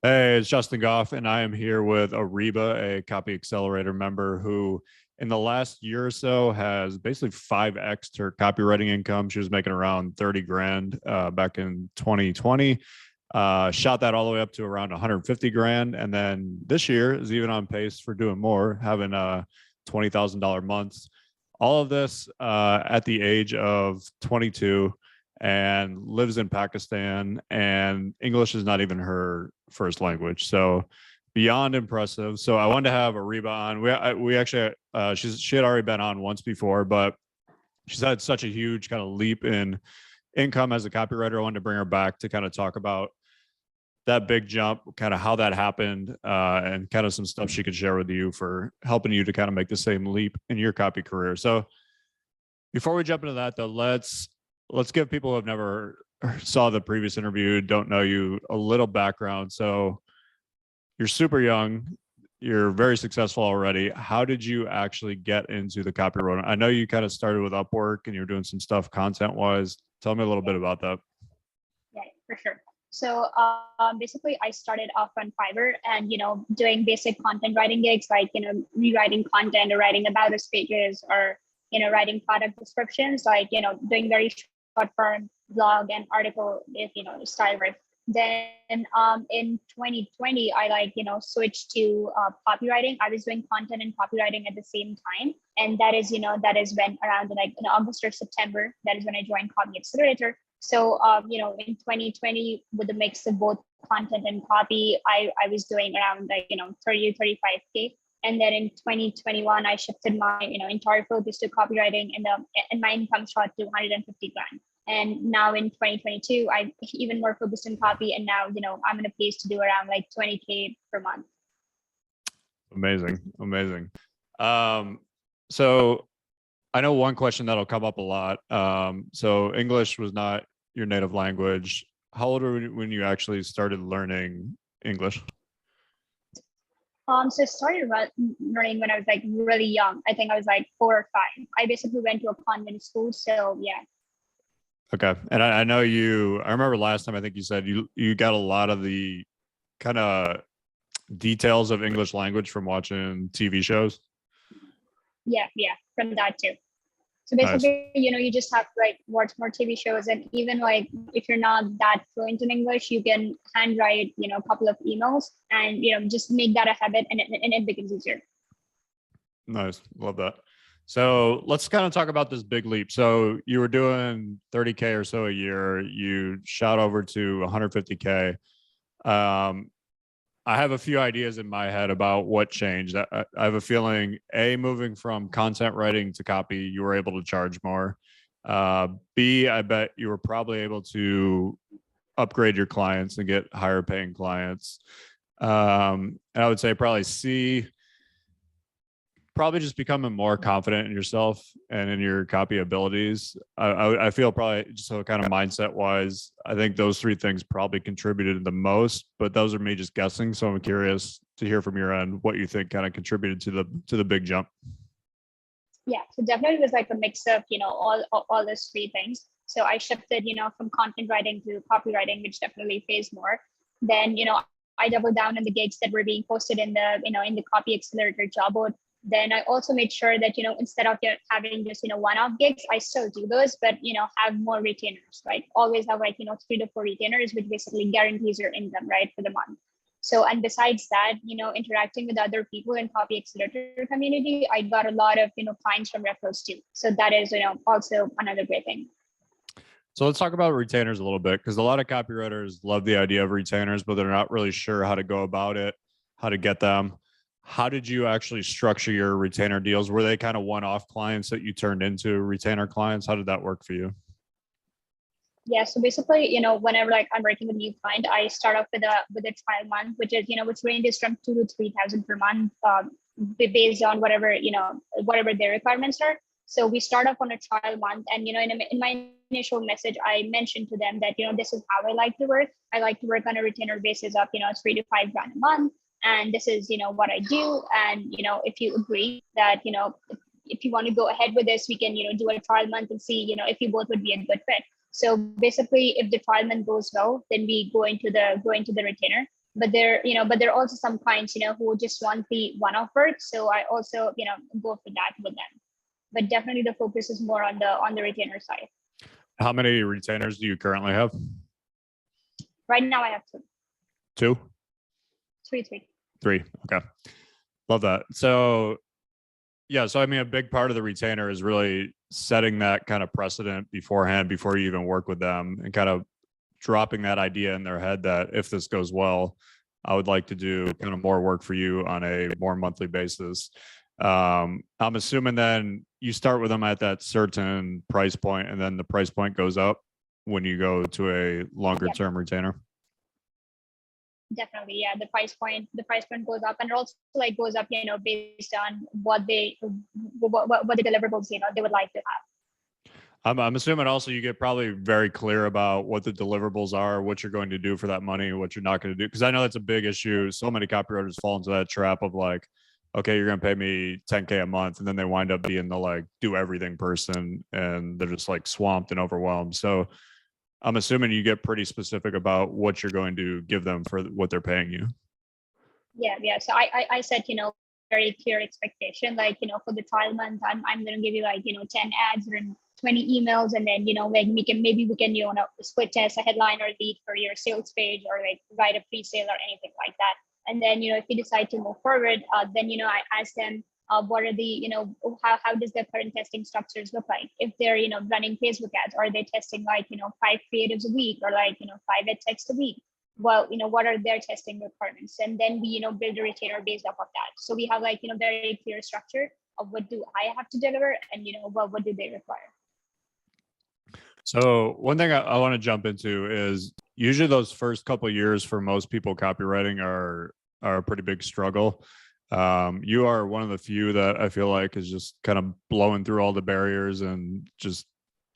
Hey, it's Justin Goff, and I am here with Areeba, a Copy Accelerator member who, in the last year or so, has basically 5x her copywriting income. She was making around 30 grand back in 2020. Shot that all the way up to around 150 grand. And then this year is even on pace for doing more, having $20,000 months. All of this at the age of 22, and lives in Pakistan, and English is not even her first language. So beyond impressive. So I wanted to have Areeba on. We actually she had already been on once before, but she's had such a huge kind of leap in income as a copywriter. I wanted to bring her back to kind of talk about that big jump, kind of how that happened, and kind of some stuff she could share with you for helping you to kind of make the same leap in your copy career. So before we jump into that, though, let's give people who have never saw the previous interview, don't know you, a little background. So you're super young, you're very successful already. How did you actually get into the copywriting? I know you kind of started with Upwork and you were doing some stuff content wise. Tell me a little bit about that. Yeah, for sure. So basically, I started off on Fiverr and, doing basic content writing gigs like, rewriting content or writing about us pages or, writing product descriptions, like, doing very short form blog and article, if, style work. Then in 2020, I switched to copywriting. I was doing content and copywriting at the same time. And that is when around like in August or September, that is when I joined Copy Accelerator. So, in 2020, with the mix of both content and copy, I was doing around like, 30 to 35K. And then in 2021, I shifted my, entire focus to copywriting and my income shot to 150 grand. And now in 2022, I even more focused on copy. And now, I'm in a place to do around like 20K per month. Amazing. Amazing. So I know one question that'll come up a lot. So English was not your native language. How old were you when you actually started learning English? So I started learning when I was like really young. I think I was like 4 or 5. I basically went to a convent school. So yeah. Okay. And I know I remember last time, I think you said you got a lot of the kind of details of English language from watching TV shows. Yeah. From that too. So Nice. basically, you just have to like watch more TV shows, and even like if you're not that fluent in English, you can handwrite, a couple of emails, and just make that a habit, and it becomes easier. Nice. Love that. So let's kind of talk about this big leap. So you were doing 30K or so a year. You shot over to 150K. I have a few ideas in my head about what changed. I have a feeling, moving from content writing to copy, you were able to charge more. B, I bet you were probably able to upgrade your clients and get higher paying clients. And I would say probably C, probably just becoming more confident in yourself and in your copy abilities. I feel probably just so kind of mindset wise, I think those three things probably contributed the most, but those are me just guessing. So I'm curious to hear from your end what you think kind of contributed to the big jump. Yeah, so definitely was like a mix of, all those three things. So I shifted, from content writing to copywriting, which definitely pays more. Then, I doubled down on the gigs that were being posted in the Copy Accelerator job board. Then I also made sure that, instead of having just, one-off gigs, I still do those, but, have more retainers, right? Always have like, 3 to 4 retainers, which basically guarantees your income, right, for the month. So, and besides that, interacting with other people in Copy Accelerator community, I got a lot of, clients from referrals too. So that is, also another great thing. So let's talk about retainers a little bit, because a lot of copywriters love the idea of retainers, but they're not really sure how to go about it, how to get them. How did you actually structure your retainer deals? Were they kind of one-off clients that you turned into retainer clients? How did that work for you? Yeah, so basically, whenever like I'm working with a new client, I start off with a trial month, which is, which ranges from 2,000 to 3,000 per month, based on whatever their requirements are. So we start off on a trial month, and in my initial message, I mentioned to them that this is how I like to work. I like to work on a retainer basis of 3 to 5 grand a month. And this is, what I do. And, if you agree that, if you want to go ahead with this, we can, do a trial month and see, if you both would be a good fit. So basically, if the trial month goes well, then we go into the retainer. but there are also some clients, who just want the one-off work. So I also, go for that with them. But definitely the focus is more on the retainer side. How many retainers do you currently have? Right now I have two. Two? Three. Okay. Love that. So yeah, so I mean, a big part of the retainer is really setting that kind of precedent beforehand, before you even work with them, and kind of dropping that idea in their head that if this goes well, I would like to do kind of more work for you on a more monthly basis. I'm assuming then you start with them at that certain price point, and then the price point goes up when you go to a longer term retainer. Definitely, yeah. The price point goes up, and it also like goes up, based on what the deliverables, they would like to have. I'm assuming also you get probably very clear about what the deliverables are, what you're going to do for that money, what you're not going to do. Because I know that's a big issue. So many copywriters fall into that trap of like, okay, you're going to pay me 10K a month. And then they wind up being the like do everything person, and they're just like swamped and overwhelmed. So I'm assuming you get pretty specific about what you're going to give them for what they're paying you. Yeah. So I set, very clear expectation, like, for the trial month, I'm going to give you like, 10 ads and 20 emails. And then, like maybe we can, split test a headline or lead for your sales page, or like write a pre-sale or anything like that. And then, if you decide to move forward, then, I ask them, what are the, how does their current testing structures look like? If they're, running Facebook ads, are they testing like, 5 creatives a week, or like, 5 ad text a week? Well, what are their testing requirements? And then we, build a retainer based off of that. So we have like, very clear structure of what do I have to deliver, and, what do they require? So one thing I want to jump into is usually those first couple of years for most people copywriting are a pretty big struggle. You are one of the few that I feel like is just kind of blowing through all the barriers and just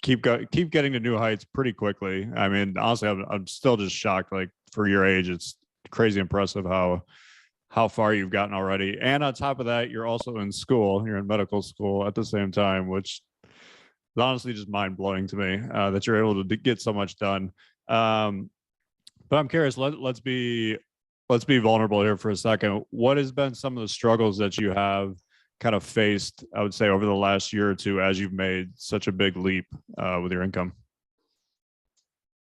keep getting to new heights pretty quickly. I mean, honestly, I'm still just shocked. Like for your age, it's crazy impressive how far you've gotten already. And on top of that, you're also in school. You're in medical school at the same time, which is honestly just mind blowing to me that you're able to get so much done. But I'm curious. Let's be vulnerable here for a second. What has been some of the struggles that you have kind of faced, I would say, over the last year or two as you've made such a big leap with your income?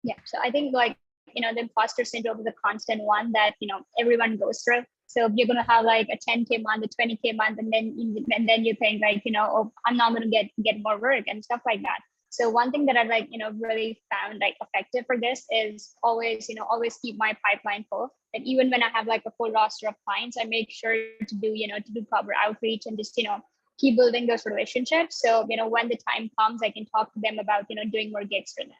Yeah, so I think like, the imposter syndrome is a constant one that, everyone goes through. So you're going to have like a 10K month, a 20K month, and then you think like, oh, I'm not going to get more work and stuff like that. So one thing that I've like, really found like effective for this is always keep my pipeline full. And even when I have like a full roster of clients, I make sure to do proper outreach and just, keep building those relationships. So, when the time comes, I can talk to them about, doing more gigs for them.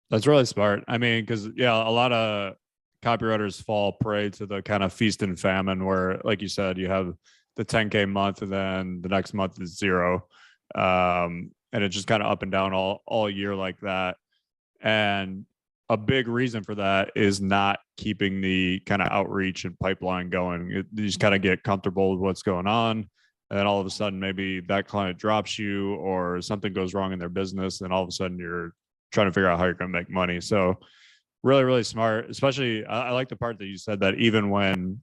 That's really smart. I mean, because yeah, a lot of copywriters fall prey to the kind of feast and famine where, like you said, you have the 10K month and then the next month is zero. And it's just kind of up and down all year like that. And a big reason for that is not keeping the kind of outreach and pipeline going. You just kind of get comfortable with what's going on. And then all of a sudden, maybe that client drops you or something goes wrong in their business. And all of a sudden you're trying to figure out how you're going to make money. So really, really smart, especially I like the part that you said that even when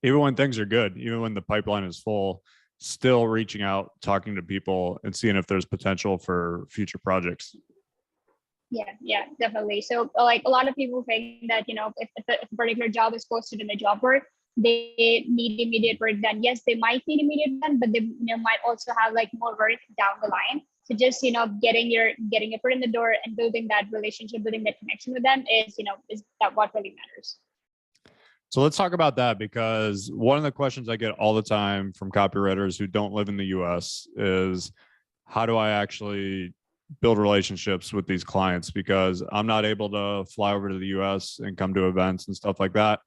things are good, even when the pipeline is full, still reaching out, talking to people and seeing if there's potential for future projects. Yeah, definitely. So like a lot of people think that, if a particular job is posted in the job board, they need immediate work done. Yes, they might need immediate done, but they might also have like more work down the line. So just, getting your foot in the door and building that relationship, building that connection with them is that what really matters. So let's talk about that, because one of the questions I get all the time from copywriters who don't live in the US is, how do I actually build relationships with these clients? Because I'm not able to fly over to the US and come to events and stuff like that.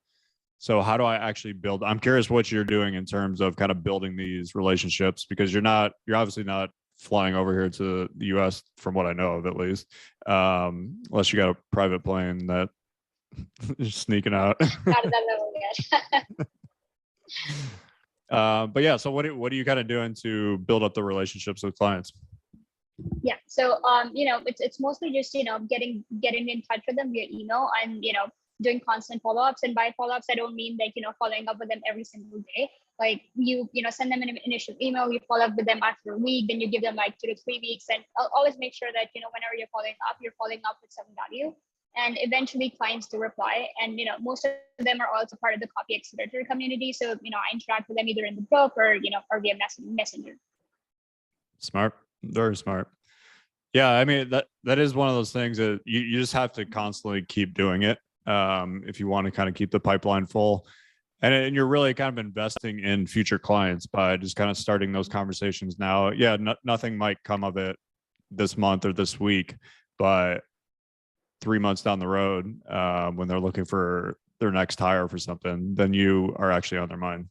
So how do I actually build? I'm curious what you're doing in terms of kind of building these relationships, because you're obviously not flying over here to the US from what I know of, at least, unless you got a private plane that you're sneaking out. Not at that level yet. But yeah, so what are you kind of doing to build up the relationships with clients? Yeah, so it's mostly just getting in touch with them via email, and doing constant follow-ups. And by follow-ups, I don't mean like, following up with them every single day. Like you send them an initial email, you follow up with them after a week, then you give them like 2 to 3 weeks. And I'll always make sure that, whenever you're following up with some value. And eventually clients do reply. And, most of them are also part of the Copy Accelerator community. So, I interact with them either in the book or, or via messenger. Smart, very smart. Yeah, I mean, that is one of those things that you just have to constantly keep doing it if you want to kind of keep the pipeline full. And you're really kind of investing in future clients by just kind of starting those conversations now. Yeah, nothing might come of it this month or this week, but 3 months down the road, when they're looking for their next hire for something, then you are actually on their mind.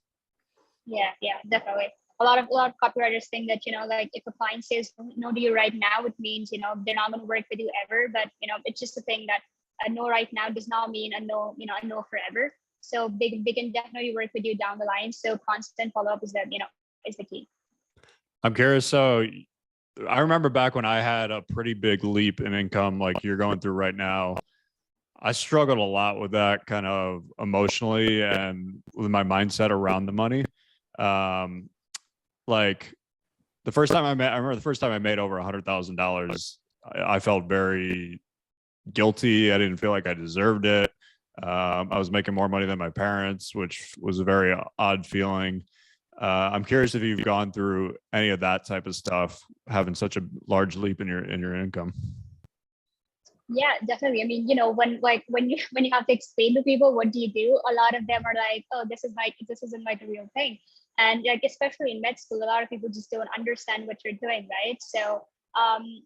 Yeah, definitely. A lot of copywriters think that, like if a client says no to you right now, it means, they're not going to work with you ever. But, it's just a thing that a no right now does not mean a no, a no forever. So they can definitely work with you down the line. So constant follow-up is the key. I'm curious. So I remember back when I had a pretty big leap in income, like you're going through right now. I struggled a lot with that kind of emotionally and with my mindset around the money. Like the first time I remember the first time I made over $100,000, I felt very guilty. I didn't feel like I deserved it. I was making more money than my parents, which was a very odd feeling. I'm curious if you've gone through any of that type of stuff, having such a large leap in your income. Yeah, definitely. I mean, when you have to explain to people what do you do, a lot of them are like, oh, this isn't like a real thing. And like especially in med school, a lot of people just don't understand what you're doing, right? So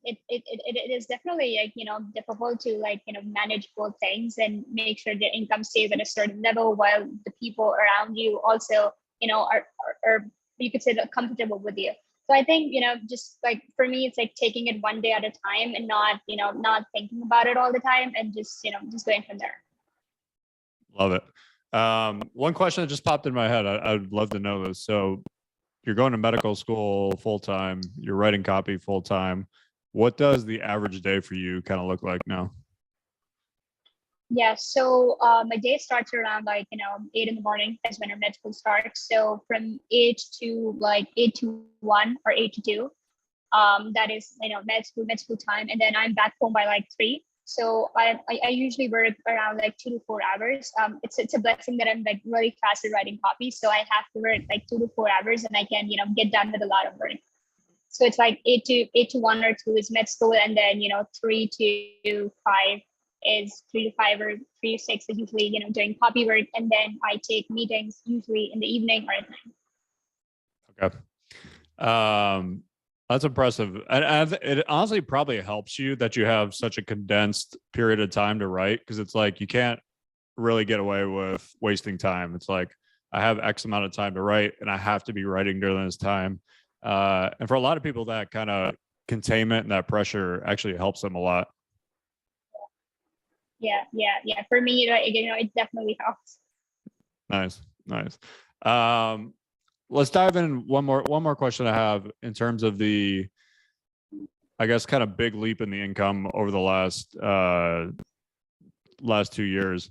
it is definitely like difficult to like manage both things and make sure the income stays at a certain level while the people around you also are you could say that comfortable with you. So I think just like for me, it's like taking it one day at a time and not thinking about it all the time and just going from there. Love it. One question that just popped in my head. I'd love to know this. So you're going to medical school full time, you're writing copy full time. What does the average day for you kind of look like now? Yeah, so my day starts around like 8 in the morning is when our med school starts. So from 8 to 1 or 8 to 2, that is med school time, and then I'm back home by like 3. So I usually work around like 2 to 4 hours. It's a blessing that I'm like really fast at writing copy, so I have to work like 2 to 4 hours, and I can get done with a lot of work. So it's like 8 to 1 or 2 is med school, and then 3 to 5 is 3 to 5 or 3 to 6 is usually doing copy work, and then I take meetings usually in the evening or at night. Okay. That's impressive. And it honestly probably helps you that you have such a condensed period of time to write, because it's like you can't really get away with wasting time. It's like I have X amount of time to write and I have to be writing during this time. And for a lot of people, that kind of containment and that pressure actually helps them a lot. Yeah. For me, it definitely helps. Nice. Let's dive in one more question I have in terms of the, I guess, kind of big leap in the income over the last 2 years.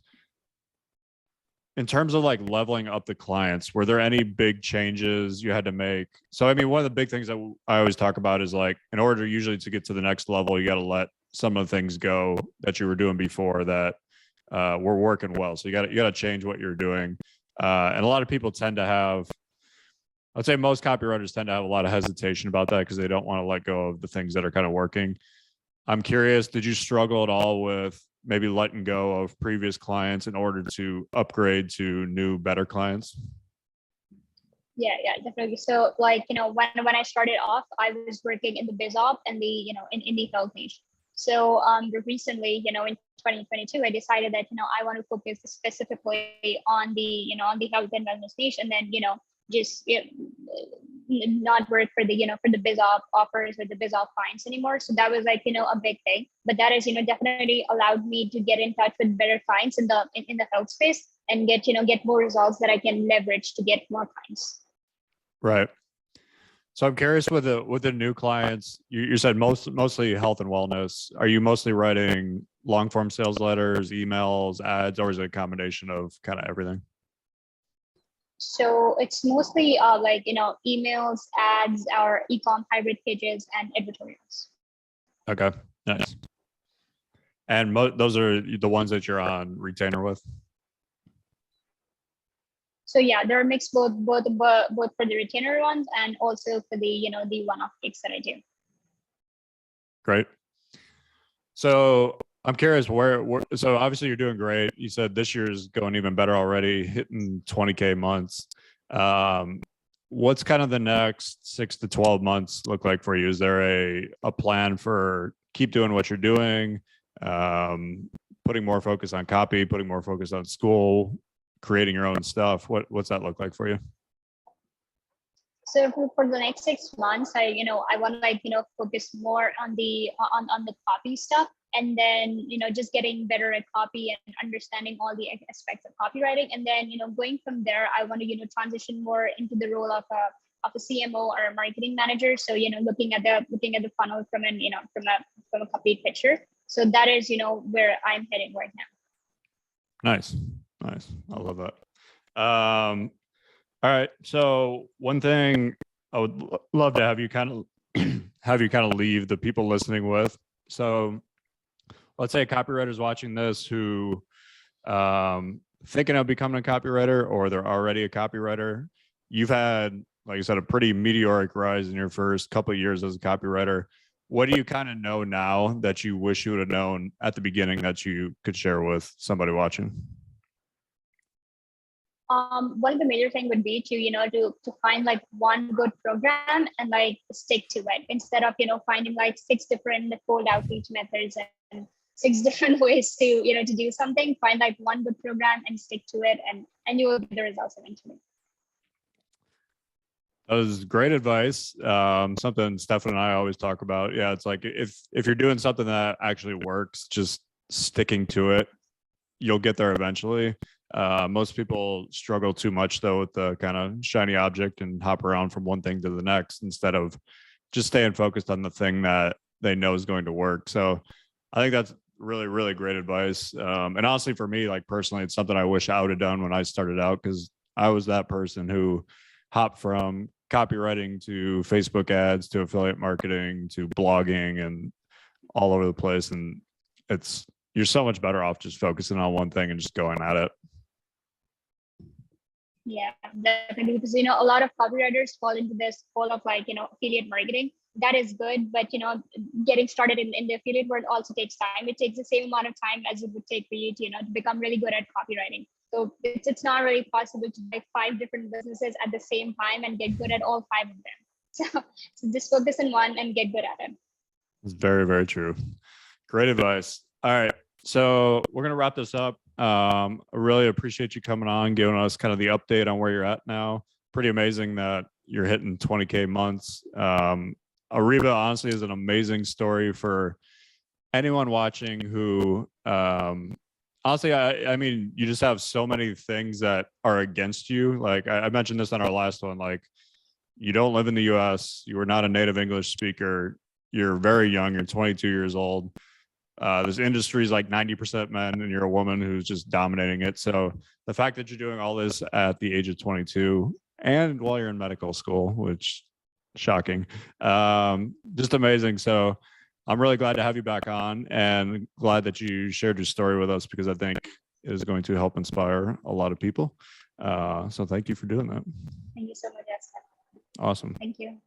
In terms of like leveling up the clients, were there any big changes you had to make? So, I mean, one of the big things that I always talk about is like, in order usually to get to the next level, you got to let some of the things go that you were doing before that were working well. So you got to change what you're doing. And a lot of people tend to have, I'd say most copywriters tend to have a lot of hesitation about that because they don't want to let go of the things that are kind of working. I'm curious, did you struggle at all with maybe letting go of previous clients in order to upgrade to new, better clients? Yeah, definitely. So like, when I started off, I was working in the biz op and the, in the health niche. So recently, in 2022, I decided that, I want to focus specifically on the, on the health and wellness niche, and then, just not work for the for the biz op offers or the biz op clients anymore. So that was like a big thing, but that is definitely allowed me to get in touch with better clients in the health space and get more results that I can leverage to get more clients. Right. So I'm curious with the new clients, you said mostly health and wellness. Are you mostly writing long form sales letters, emails, ads, or is it a combination of kind of everything? So it's mostly like, emails, ads, our e-com hybrid pages, and editorials. Okay, nice. And those are the ones that you're on retainer with? So yeah, they're mixed both for the retainer ones and also for the, the one-off gigs that I do. Great. So I'm curious so obviously you're doing great. You said this year's going even better already, hitting 20K months. What's kind of the next 6 to 12 months look like for you? Is there a plan for keep doing what you're doing, putting more focus on copy, putting more focus on school, creating your own stuff? What's that look like for you? So for the next 6 months, I want to focus more on the copy stuff, and then just getting better at copy and understanding all the aspects of copywriting, and then going from there, I want to transition more into the role of a CMO or a marketing manager. So looking at the funnel from from a complete picture. So that is where I'm heading right now. Nice. I love that. All right. So one thing I would love to have you kind of leave the people listening with. So let's say a copywriter is watching this who thinking of becoming a copywriter, or they're already a copywriter. You've had, like I said, a pretty meteoric rise in your first couple of years as a copywriter. What do you kind of know now that you wish you would have known at the beginning that you could share with somebody watching? One of the major thing would be to find like one good program and like stick to it, instead of finding like 6 different cold outreach methods and 6 different ways to to do something. Find like one good program and stick to it, and you will get the results eventually. That was great advice. Something Stefan and I always talk about. Yeah, it's like if you're doing something that actually works, just sticking to it, you'll get there eventually. Most people struggle too much though with the kind of shiny object and hop around from one thing to the next instead of just staying focused on the thing that they know is going to work. So I think that's really, really great advice. And honestly, for me, like personally, it's something I wish I would have done when I started out, because I was that person who hopped from copywriting to Facebook ads to affiliate marketing to blogging and all over the place. And you're so much better off just focusing on one thing and just going at it. Yeah, definitely. Because a lot of copywriters fall into this hole of like affiliate marketing. That is good, but getting started in the affiliate world also takes time. It takes the same amount of time as it would take for you to to become really good at copywriting. So it's not really possible to buy 5 different businesses at the same time and get good at all 5 of them. So just focus on one and get good at it. It's very, very true. Great advice. All right. So we're going to wrap this up. I really appreciate you coming on, giving us kind of the update on where you're at now. Pretty amazing that you're hitting 20K months. Areeba honestly is an amazing story for anyone watching who, honestly, I mean, you just have so many things that are against you. Like I mentioned this on our last one, like you don't live in the US, you are not a native English speaker, you're very young, you're 22 years old. This industry is like 90% men, and you're a woman who's just dominating it. So the fact that you're doing all this at the age of 22 and while you're in medical school, which shocking, just amazing. So I'm really glad to have you back on, and glad that you shared your story with us, because I think it is going to help inspire a lot of people. So thank you for doing that. Thank you so much, Jessica. Awesome. Thank you.